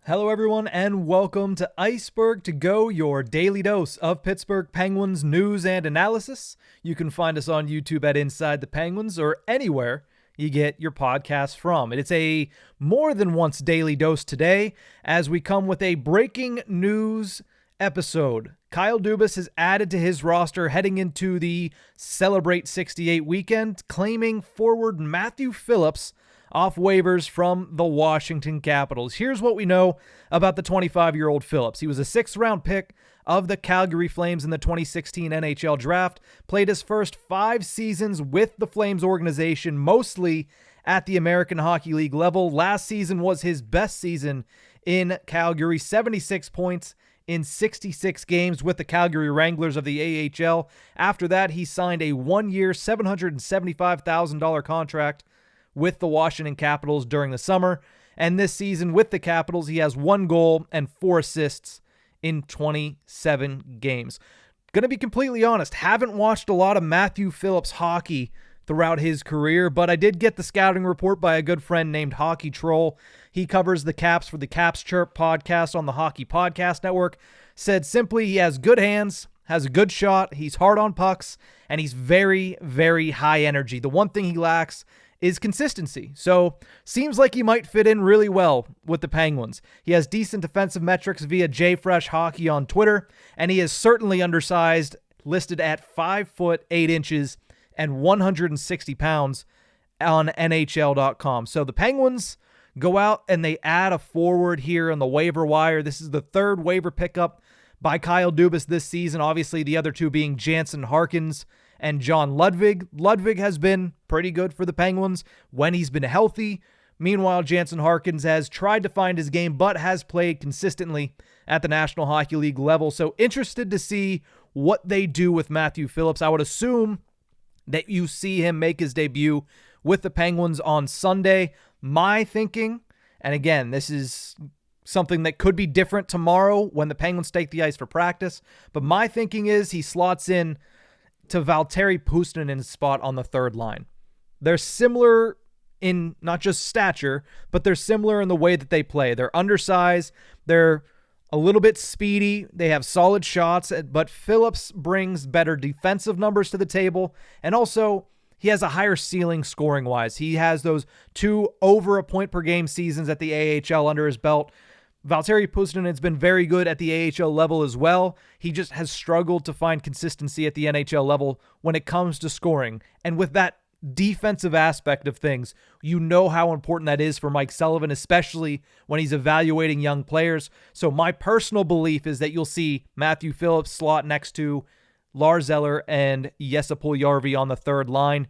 Hello everyone and welcome to Ice-Burgh To Go, your daily dose of Pittsburgh Penguins news and analysis. You can find us on YouTube at Inside the Penguins or anywhere you get your podcasts from. It's a more than once daily dose today as we come with a breaking news episode. Kyle Dubas has added to his roster heading into the Celebrate 68 weekend, claiming forward Matthew Phillips off waivers from the Washington Capitals. Here's what we know about the 25-year-old Phillips. He was a sixth-round pick of the Calgary Flames in the 2016 NHL draft, played his first 5 seasons with the Flames organization, mostly at the American Hockey League level. Last season was his best season in Calgary, 76 points in 66 games with the Calgary Wranglers of the AHL. After that, he signed a 1-year, $775,000 contract with the Washington Capitals during the summer. And this season with the Capitals, he has 1 goal and 4 assists in 27 games. Going to be completely honest, haven't watched a lot of Matthew Phillips hockey throughout his career, but I did get the scouting report by a good friend named Hockey Troll. He covers the Caps for the Caps Chirp podcast on the Hockey Podcast Network. Said simply, he has good hands, has a good shot, he's hard on pucks, and he's very, very high energy. The one thing he lacks is consistency. So seems like he might fit in really well with the Penguins. He has decent defensive metrics via JFresh Hockey on Twitter, and he is certainly undersized, listed at 5 foot 8 inches and 160 pounds on NHL.com. So the Penguins go out and they add a forward here on the waiver wire. This is the 3rd waiver pickup by Kyle Dubas this season. Obviously, the other 2 being Jansen Harkins and John Ludwig. Ludwig has been pretty good for the Penguins when he's been healthy. Meanwhile, Jansen Harkins has tried to find his game, but has played consistently at the National Hockey League level. So interested to see what they do with Matthew Phillips. I would assume that you see him make his debut with the Penguins on Sunday. My thinking, and again, this is something that could be different tomorrow when the Penguins take the ice for practice, but my thinking is he slots in to Valtteri Pustinen's spot on the 3rd line. They're similar in not just stature, but they're similar in the way that they play. They're undersized, they're a little bit speedy, they have solid shots, but Phillips brings better defensive numbers to the table, and also he has a higher ceiling scoring-wise. He has those 2 over a point per game seasons at the AHL under his belt. Valtteri Pustinen has been very good at the AHL level as well. He just has struggled to find consistency at the NHL level when it comes to scoring. And with that defensive aspect of things, you know how important that is for Mike Sullivan, especially when he's evaluating young players. So my personal belief is that you'll see Matthew Phillips slot next to Lars Eller and Jesse Puljujärvi on the 3rd line.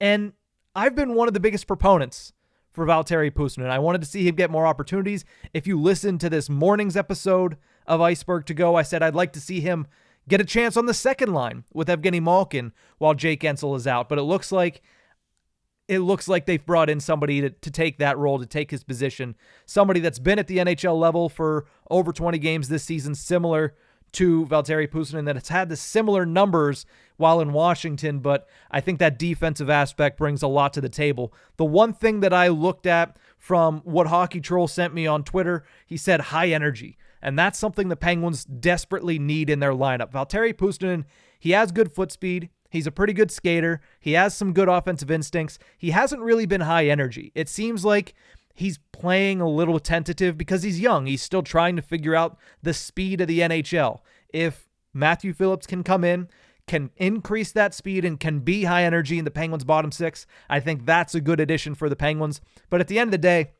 And I've been one of the biggest proponents for Valtteri Pustinen. I wanted to see him get more opportunities. If you listen to this morning's episode of Ice-Burgh To Go, I said I'd like to see him get a chance on the 2nd line with Evgeny Malkin while Jake Guentzel is out. But it looks like they've brought in somebody to take that role, to take his position. Somebody that's been at the NHL level for over 20 games this season, similar to Valtteri Pustinen, that has had the similar numbers while in Washington, but I think that defensive aspect brings a lot to the table. The one thing that I looked at from what Hockey Troll sent me on Twitter, he said high energy, and that's something the Penguins desperately need in their lineup. Valtteri Pustinen, he has good foot speed, he's a pretty good skater, he has some good offensive instincts, he hasn't really been high energy. It seems like he's playing a little tentative because he's young. He's still trying to figure out the speed of the NHL. If Matthew Phillips can come in, can increase that speed, and can be high energy in the Penguins' bottom 6, I think that's a good addition for the Penguins. But at the end of the day,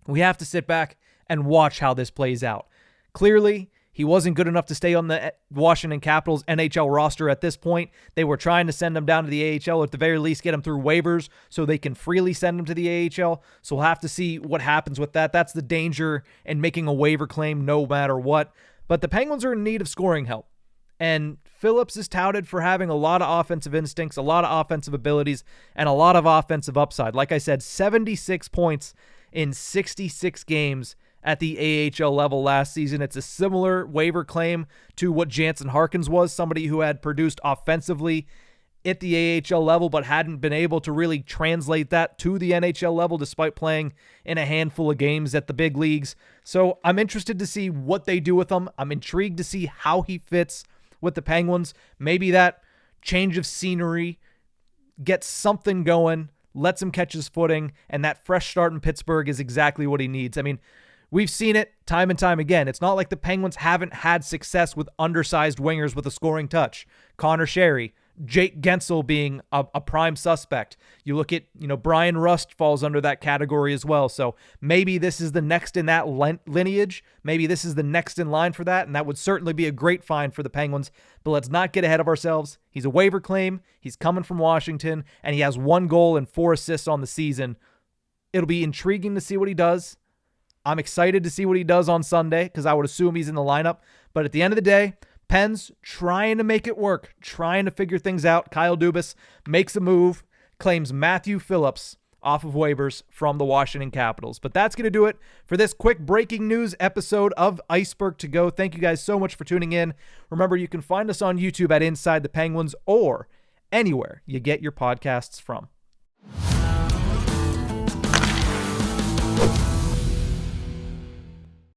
we have to sit back and watch how this plays out. Clearly, he wasn't good enough to stay on the Washington Capitals NHL roster at this point. They were trying to send him down to the AHL, or at the very least get him through waivers so they can freely send him to the AHL. So we'll have to see what happens with that. That's the danger in making a waiver claim no matter what. But the Penguins are in need of scoring help. And Phillips is touted for having a lot of offensive instincts, a lot of offensive abilities, and a lot of offensive upside. Like I said, 76 points in 66 games at the AHL level last season. It's a similar waiver claim to what Jansen Harkins was, somebody who had produced offensively at the AHL level, but hadn't been able to really translate that to the NHL level despite playing in a handful of games at the big leagues. So I'm interested to see what they do with him. I'm intrigued to see how he fits with the Penguins. Maybe that change of scenery gets something going, lets him catch his footing, and that fresh start in Pittsburgh is exactly what he needs. I mean, we've seen it time and time again. It's not like the Penguins haven't had success with undersized wingers with a scoring touch. Connor Sherry, Jake Gensel being a prime suspect. You look at, Brian Rust falls under that category as well. So maybe this is the next in that lineage. Maybe this is the next in line for that, and that would certainly be a great find for the Penguins. But let's not get ahead of ourselves. He's a waiver claim. He's coming from Washington, and he has 1 goal and 4 assists on the season. It'll be intriguing to see what he does. I'm excited to see what he does on Sunday because I would assume he's in the lineup. But at the end of the day, Pens trying to make it work, trying to figure things out. Kyle Dubas makes a move, claims Matthew Phillips off of waivers from the Washington Capitals. But that's going to do it for this quick breaking news episode of Ice-Burgh To Go. Thank you guys so much for tuning in. Remember, you can find us on YouTube at Inside the Penguins or anywhere you get your podcasts from.